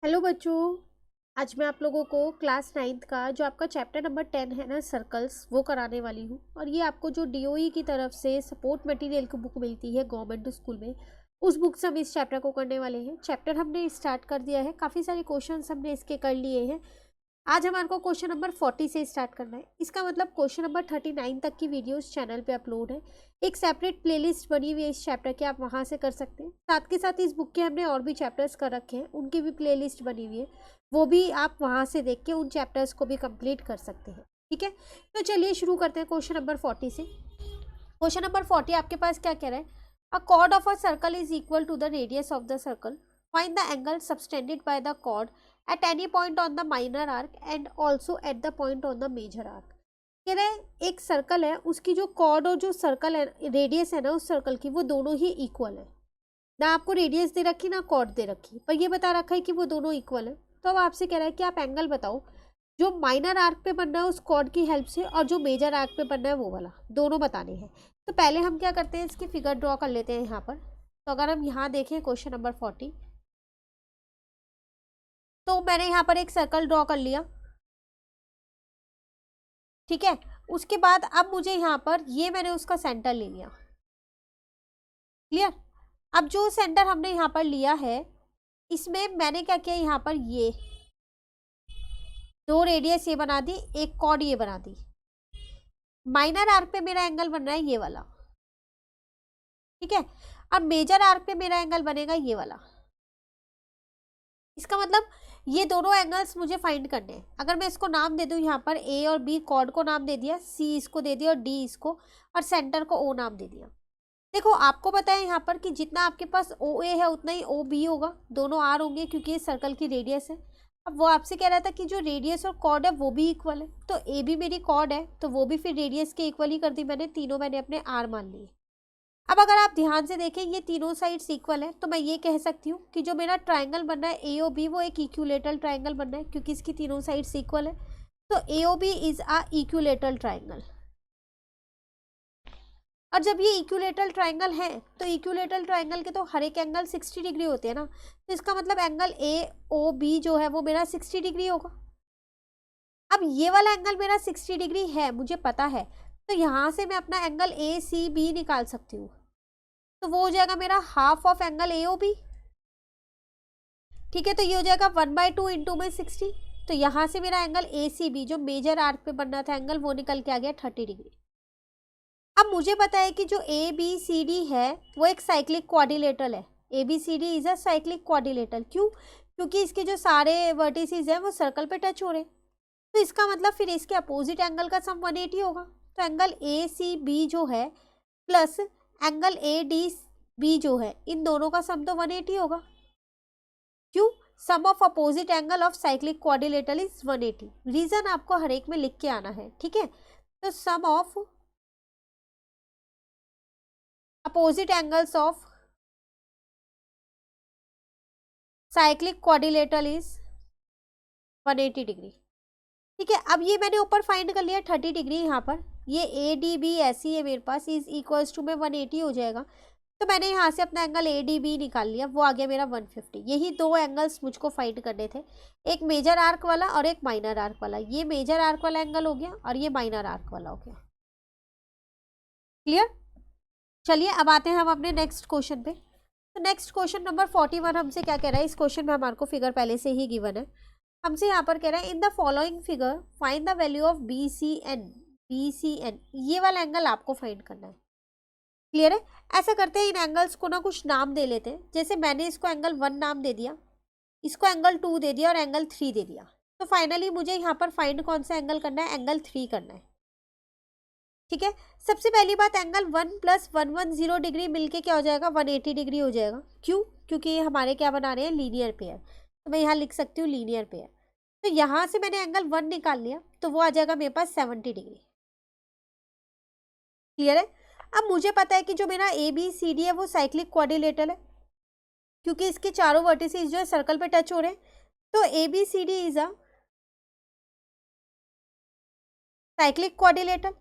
Hello बच्चों। आज मैं आप लोगों को क्लास 9th का जो आपका चैप्टर नंबर 10 है ना, सर्कल्स, वो कराने वाली हूँ। और ये आपको जो डीओई की तरफ से सपोर्ट मटेरियल की बुक मिलती है गवर्नमेंट स्कूल में, उस बुक से हम इस चैप्टर को करने वाले हैं। चैप्टर हमने स्टार्ट कर दिया है, काफ़ी सारे क्वेश्चंस हमने इसके कर लिए हैं। आज हमारे को क्वेश्चन नंबर 40 से स्टार्ट करना है। इसका मतलब क्वेश्चन नंबर 39 तक की वीडियोस चैनल पे अपलोड है। एक सेपरेट प्लेलिस्ट बनी हुई है इस चैप्टर की, आप वहाँ से कर सकते हैं। साथ के साथ इस बुक के हमने और भी चैप्टर्स कर रखे हैं, उनकी भी प्लेलिस्ट बनी हुई है, वो भी आप वहाँ से देख के उन चैप्टर्स को भी कंप्लीट कर सकते हैं। ठीक है, तो चलिए शुरू करते हैं क्वेश्चन नंबर 40 से। क्वेश्चन नंबर 40 आपके पास क्या कह रहा है? अ chord of a circle is equal to the radius of the circle. Find the angle subtended by the chord at any point on the minor arc and also at the point on the major arc. कह रहे हैं एक circle है, उसकी जो cord और जो circle है, रेडियस है ना उस सर्कल की, वो दोनों ही इक्वल है। ना आपको रेडियस दे रखी ना कॉर्ड दे रखी, पर ये बता रखा है कि वो दोनों इक्वल है। तो अब आपसे कह रहा है कि आप एंगल बताओ जो माइनर आर्क पे बनना है उस कॉर्ड की हेल्प से, और जो मेजर आर्क पे बनना है वो वाला, दोनों बताने हैं। तो पहले हम क्या करते हैं, इसकी फिगर ड्रॉ कर लेते हैं यहाँ पर। तो अगर हम यहाँ देखें क्वेश्चन नंबर 40, तो मैंने यहाँ पर एक सर्कल ड्रॉ कर लिया। ठीक है, उसके बाद अब मुझे यहाँ पर ये मैंने उसका सेंटर ले लिया। क्लियर? अब जो सेंटर हमने यहाँ पर लिया है, इसमें मैंने क्या किया, यहाँ पर ये दो रेडियस ये बना दी, एक कॉर्ड ये बना दी। माइनर आर्क पे मेरा एंगल बन रहा है ये वाला। ठीक है, अब मेजर आर्क पे मेरा एंगल बनेगा ये वाला। इसका मतलब ये दोनों एंगल्स मुझे फाइंड करने हैं। अगर मैं इसको नाम दे दूं, यहाँ पर ए और बी, कॉर्ड को नाम दे दिया, सी इसको दे दिया और डी इसको, और सेंटर को ओ नाम दे दिया। देखो आपको पता है यहाँ पर कि जितना आपके पास ओ ए है उतना ही ओ बी होगा, दोनों आर होंगे क्योंकि ये सर्कल की रेडियस है। अब वो आपसे कह रहा था कि जो रेडियस और कॉर्ड है वो भी इक्वल है, तो ए भी मेरी कॉर्ड है तो वो भी फिर रेडियस के इक्वल ही कर दी मैंने, तीनों मैंने अपने आर मान लिए। अब अगर आप ध्यान से देखें ये तीनों साइड्स इक्वल है, तो मैं ये कह सकती हूँ कि जो मेरा ट्राइंगल बन रहा है ए ओ बी, वो एक इक्विलेटरल ट्राइंगल बन रहा है क्योंकि इसकी तीनों साइड्स इक्वल है। तो A O B is a equilateral triangle. और जब ये इक्विलेटरल ट्राइंगल है तो इक्विलेटरल ट्राइंगल के तो हर एक एंगल 60 डिग्री होते हैं ना, तो इसका मतलब एंगल ए ओ बी जो है वो मेरा 60 डिग्री होगा। अब ये वाला एंगल मेरा 60 डिग्री है, मुझे पता है, तो यहाँ से मैं अपना एंगल ए सी बी निकाल सकती हूँ। तो वो हो जाएगा मेरा half of angle A O B. ठीक है, तो ये हो जाएगा 1/2 इंटू में 60। तो यहाँ से मेरा एंगल ए सी बी जो मेजर आर्क पे बनना था एंगल, वो निकल के आ गया 30 डिग्री। अब मुझे पता है कि जो ए बी सी डी है वो एक साइक्लिक क्वाड्रिलेटरल है। A B C D is a cyclic quadrilateral. क्यों? क्योंकि इसके जो सारे वर्टिसेस हैं वो सर्कल पे टच हो रहे हैं, तो इसका मतलब फिर इसके अपोजिट एंगल का सम 180 होगा। तो एंगल ए सी बी जो है plus angle A D B जो है, इन दोनों का सम तो 180 होगा। क्यों? Sum of opposite angle of cyclic quadrilateral is 180। Reason आपको हर एक में लिख के आना है। ठीक है, तो sum of opposite angles of cyclic quadrilateral is 180 degree. ठीक है, अब ये मैंने ऊपर फाइंड कर लिया 30 डिग्री। यहाँ पर ये ए डी बी ऐसी है मेरे पास, इज इक्वल्स टू में 180 हो जाएगा। तो मैंने यहाँ से अपना एंगल ए डी बी निकाल लिया, वो आ गया मेरा 150। यही दो एंगल्स मुझको फाइंड करने थे, एक मेजर आर्क वाला और एक माइनर आर्क वाला। ये मेजर आर्क वाला एंगल हो गया और ये माइनर आर्क वाला हो गया। क्लियर? चलिए अब आते हैं हम अपने नेक्स्ट क्वेश्चन पे। तो नेक्स्ट क्वेश्चन नंबर 41 हमसे क्या कह रहा है? इस क्वेश्चन में हमारे को फिगर पहले से ही गिवन है। हमसे यहाँ पर कह रहा है in the following figure find the value of B C N. B C N ये वाला एंगल आपको फाइंड करना है। क्लियर है? ऐसा करते हैं, इन एंगल्स को ना कुछ नाम दे लेते हैं। जैसे मैंने इसको एंगल 1 नाम दे दिया, इसको एंगल 2 दे दिया और एंगल 3 दे दिया। तो फाइनली मुझे यहाँ पर फाइंड कौन सा एंगल करना है? एंगल 3 करना है। ठीक है, सबसे पहली बात एंगल 1 + 110 डिग्री मिलके क्या हो जाएगा? 180 डिग्री हो जाएगा। क्यों? क्योंकि ये हमारे क्या बना रहे हैं? Linear pair. तो मैं यहाँ लिख सकती हूँ लीनियर पेयर। तो यहाँ से मैंने एंगल 1 निकाल लिया, तो वो आ जाएगा मेरे पास 70 डिग्री। क्लियर है? अब मुझे पता है कि जो मेरा ए बी सी डी है वो साइक्लिक क्वाड्रिलेटरल है, क्योंकि इसके चारों वर्टिसेस जो है सर्कल पे टच हो रहे हैं। तो A B C D is a cyclic quadrilateral.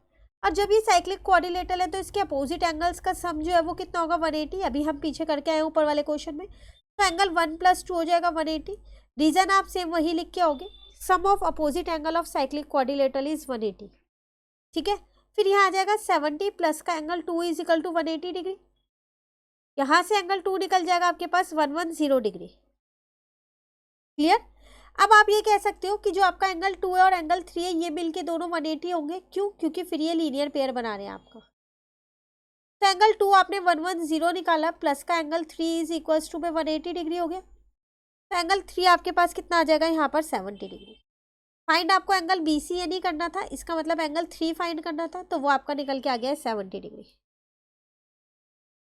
और जब ये साइक्लिक क्वाड्रिलेटरल है तो इसके अपोजिट एंगल्स का सम जो है वो कितना होगा? 180। अभी हम पीछे करके आए ऊपर वाले क्वेश्चन में। तो एंगल 1 + 2 हो जाएगा 180। रीजन आप सेम वही लिख के आओगे, sum of opposite angle of cyclic quadrilateral is 180। ठीक है, फिर यहाँ आ जाएगा 70 प्लस का angle 2 is equal to 180 degree. यहाँ से एंगल 2 निकल जाएगा आपके पास 110 डिग्री। क्लियर। अब आप ये कह सकते हो कि जो आपका एंगल 2 है और एंगल 3 है ये मिलके दोनों 180 होंगे। क्यों? क्योंकि फिर ये लीनियर पेयर बना रहे हैं आपका। तो एंगल 2 आपने 110 निकाला, प्लस का एंगल 3 इज इक्वल्स टू में 180 डिग्री हो गया। तो एंगल 3 आपके पास कितना आ जाएगा यहाँ पर 70 डिग्री। फाइंड आपको एंगल BCA नहीं करना था, इसका मतलब एंगल 3 फाइंड करना था, तो वो आपका निकल के आ गया है 70 डिग्री।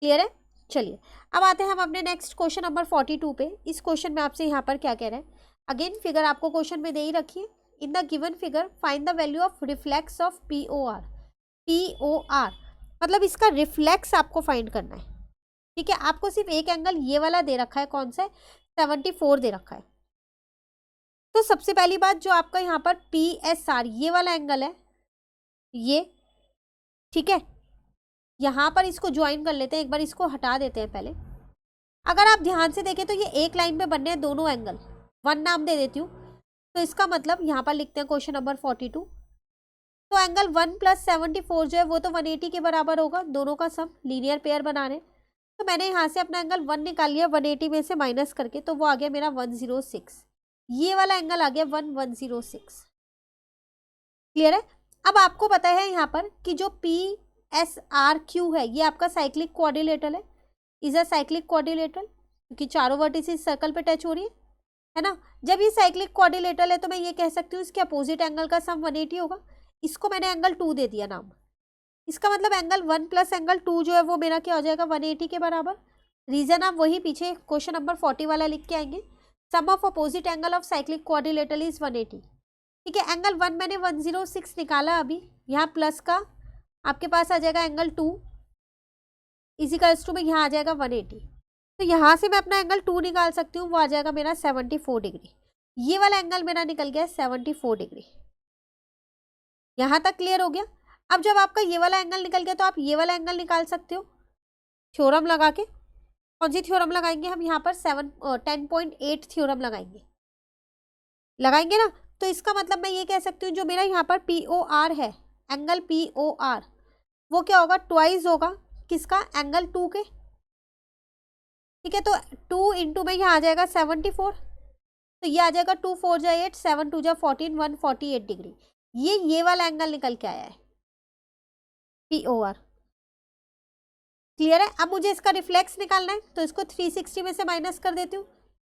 क्लियर है। चलिए अब आते हैं हम अपने नेक्स्ट क्वेश्चन नंबर 42 पे। इस क्वेश्चन में आपसे यहाँ पर क्या कह रहा है, अगेन फिगर आपको क्वेश्चन में दे ही रखिए। In the given figure find the value of reflex of POR। POR मतलब इसका रिफ्लेक्स आपको फाइंड करना है। ठीक है, आपको सिर्फ एक एंगल ये वाला दे रखा है, कौन सा है, 74 दे रखा है। तो सबसे पहली बात जो आपका यहाँ पर PSR ये वाला एंगल है ये, ठीक है, यहाँ पर इसको ज्वाइन कर लेते हैं, एक बार इसको हटा देते हैं पहले। अगर आप ध्यान से देखें तो ये एक लाइन पे बनने हैं दोनों एंगल, 1 नाम दे देती हूँ। तो इसका मतलब यहाँ पर लिखते हैं क्वेश्चन नंबर 42। तो एंगल 1 प्लस 74 जो है वो तो 180 के बराबर होगा, दोनों का सम, लीनियर पेयर बना रहे। तो मैंने यहाँ से अपना एंगल 1 निकाल लिया 180 में से माइनस करके, तो वो आ गया मेरा 106। ये वाला एंगल आ गया 106। क्लियर है। अब आपको पता है यहाँ पर कि जो PSRQ है ये आपका साइक्लिक क्वाड्रिलेटरल है, इज अ साइक्लिक क्वाड्रिलेटरल, क्योंकि चारों वर्टिसेस सर्कल पे टच हो रही है ना। जब ये साइक्लिक क्वाड्रिलेटरल है तो मैं ये कह सकती हूँ इसके अपोजिट एंगल का सम 180 होगा। इसको मैंने एंगल 2 दे दिया नाम। इसका मतलब एंगल 1 प्लस एंगल 2 जो है वो मेरा क्या हो जाएगा 180 के बराबर। रीजन आप वही पीछे क्वेश्चन नंबर 40 वाला लिख के आएंगे, sum of opposite angle of cyclic quadrilateral is 180। ठीक है, एंगल 1 मैंने 106 निकाला, अभी यहाँ प्लस का आपके पास आ जाएगा एंगल 2 इजिकल्स टू में यहाँ आ जाएगा 180। तो यहाँ से मैं अपना एंगल 2 निकाल सकती हूँ, वो आ जाएगा मेरा 74 डिग्री। ये वाला एंगल मेरा निकल गया 74 डिग्री। यहाँ तक क्लियर हो गया। अब जब आपका ये वाला एंगल निकल गया तो आप ये वाला एंगल निकाल सकते हो थ्योरम लगा के। कौन सी थ्योरम लगाएंगे हम यहाँ पर 10.8 थ्योरम लगाएंगे ना। तो इसका मतलब मैं ये कह सकती हूँ जो मेरा यहाँ पर POR है, एंगल POR वो क्या होगा, ट्वाइस होगा किसका, एंगल 2 के। ठीक है, तो 2 इंटू में यहाँ आ जाएगा 74, तो ये आ जाएगा 2 4 जा 8, 7 2 जा 14, 148 डिग्री। ये वाला एंगल निकल के आया है POR। क्लियर है। अब मुझे इसका रिफ्लेक्स निकालना है, तो इसको 360 में से माइनस कर देती हूँ।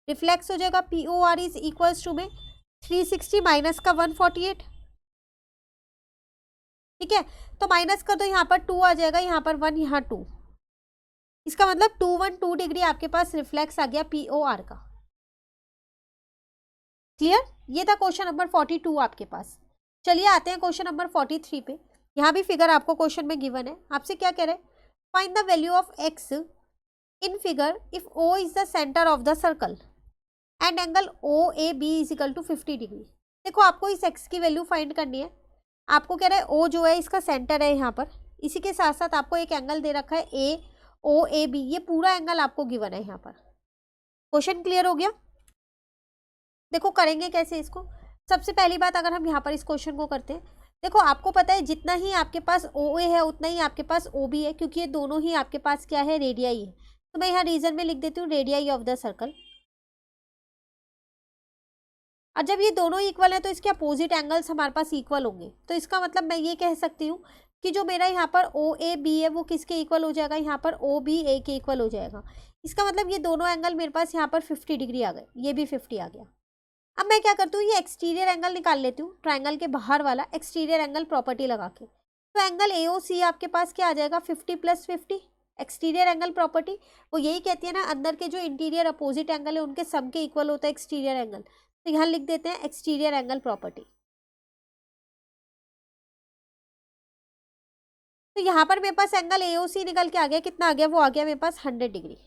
रिफ्लेक्स हो जाएगा POR इज इक्वल्स टू में 360 माइनस का 148। ठीक है, तो माइनस कर दो, यहाँ पर 2 आ जाएगा, यहाँ पर 1, यहाँ 2। इसका मतलब 212 डिग्री आपके पास रिफ्लेक्स आ गया POR का। क्लियर। ये था क्वेश्चन नंबर 42 आपके पास। चलिए आते हैं क्वेश्चन नंबर 43 पे। यहाँ भी फिगर आपको क्वेश्चन में गिवन है। आपसे क्या कह रहे हैं, find the value of x in figure if O is the centre of the circle and angle OAB is equal to 50 degree. देखो आपको इस x की वैल्यू फाइंड करनी है। आपको कह रहा है O जो है इसका सेंटर है यहाँ पर, इसी के साथ साथ आपको एक एंगल दे रखा है AOAB, ये पूरा एंगल आपको गिवन है यहाँ पर। क्वेश्चन क्लियर हो गया। देखो करेंगे कैसे इसको। सबसे पहली बात अगर हम यहाँ पर इस क्वेश्चन को करते हैं, देखो आपको पता है जितना ही आपके पास OA है उतना ही आपके पास OB है, क्योंकि ये दोनों ही आपके पास क्या है, रेडियाई है। तो मैं यहाँ रीजन में लिख देती हूँ रेडियाई ऑफ द सर्कल। और जब ये दोनों इक्वल है तो इसके अपोजिट एंगल्स हमारे पास इक्वल होंगे। तो इसका मतलब मैं ये कह सकती हूँ कि जो मेरा यहाँ पर OAB है वो किसके इक्वल हो जाएगा, यहाँ पर OBA के इक्वल हो जाएगा। इसका मतलब ये दोनों एंगल मेरे पास यहाँ पर 50 डिग्री आ गए, ये भी 50 आ गया। अब मैं क्या करती हूँ, ये एक्सटीरियर एंगल निकाल लेती हूँ, ट्राइंगल के बाहर वाला एक्सटीरियर एंगल प्रॉपर्टी लगा के। तो एंगल AOC आपके पास क्या आ जाएगा 50 + 50। एक्सटीरियर एंगल प्रॉपर्टी वो यही कहती है ना, अंदर के जो इंटीरियर अपोजिट एंगल है उनके सब के इक्वल होता है एक्सटीरियर एंगल। तो यहाँ लिख देते हैं एक्सटीरियर एंगल प्रॉपर्टी। तो यहाँ पर मेरे पास एंगल AOC निकल के आ गया, कितना आ गया, वो आ गया मेरे पास 100 डिग्री।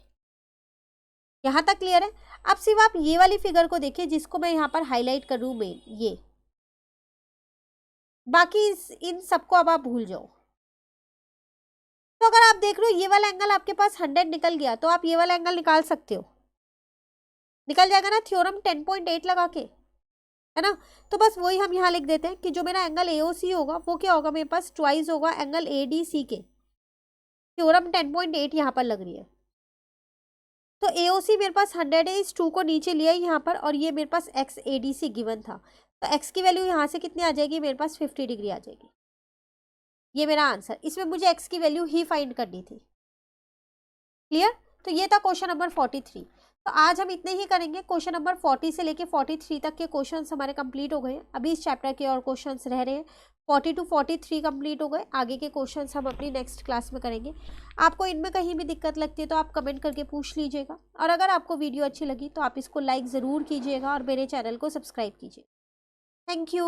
यहाँ तक क्लियर है। अब सिर्फ आप ये वाली फिगर को देखिए जिसको मैं यहाँ पर हाईलाइट कर रही हूँ मेन, ये बाकी इन सबको अब आप भूल जाओ। तो अगर आप देख रहे हो ये वाला एंगल आपके पास 100 निकल गया, तो आप ये वाला एंगल निकाल सकते हो। निकल जाएगा ना थ्योरम 10.8 लगा के, है ना। तो बस वही हम यहाँ लिख देते हैं कि जो मेरा एंगल AOC होगा वो क्या होगा, मेरे पास ट्वाइस होगा एंगल ADC के। थ्योरम 10.8 यहाँ पर लग रही है, तो AOC मेरे पास 100 है, इस 2 को नीचे लिया यहाँ पर, और ये मेरे पास एक्स ADC गिवन था, तो एक्स की वैल्यू यहाँ से कितनी आ जाएगी, मेरे पास 50 डिग्री आ जाएगी। ये मेरा आंसर, इसमें मुझे एक्स की वैल्यू ही फाइंड करनी थी। क्लियर। तो ये था क्वेश्चन नंबर 43। तो आज हम इतने ही करेंगे, क्वेश्चन नंबर 40 से लेके 43 तक के क्वेश्चंस हमारे कंप्लीट हो गए हैं। अभी इस चैप्टर के और क्वेश्चंस रह रहे हैं, 40 to 43 कंप्लीट हो गए। आगे के क्वेश्चंस हम अपनी नेक्स्ट क्लास में करेंगे। आपको इनमें कहीं भी दिक्कत लगती है तो आप कमेंट करके पूछ लीजिएगा, और अगर आपको वीडियो अच्छी लगी तो आप इसको लाइक ज़रूर कीजिएगा और मेरे चैनल को सब्सक्राइब कीजिए। Thank you.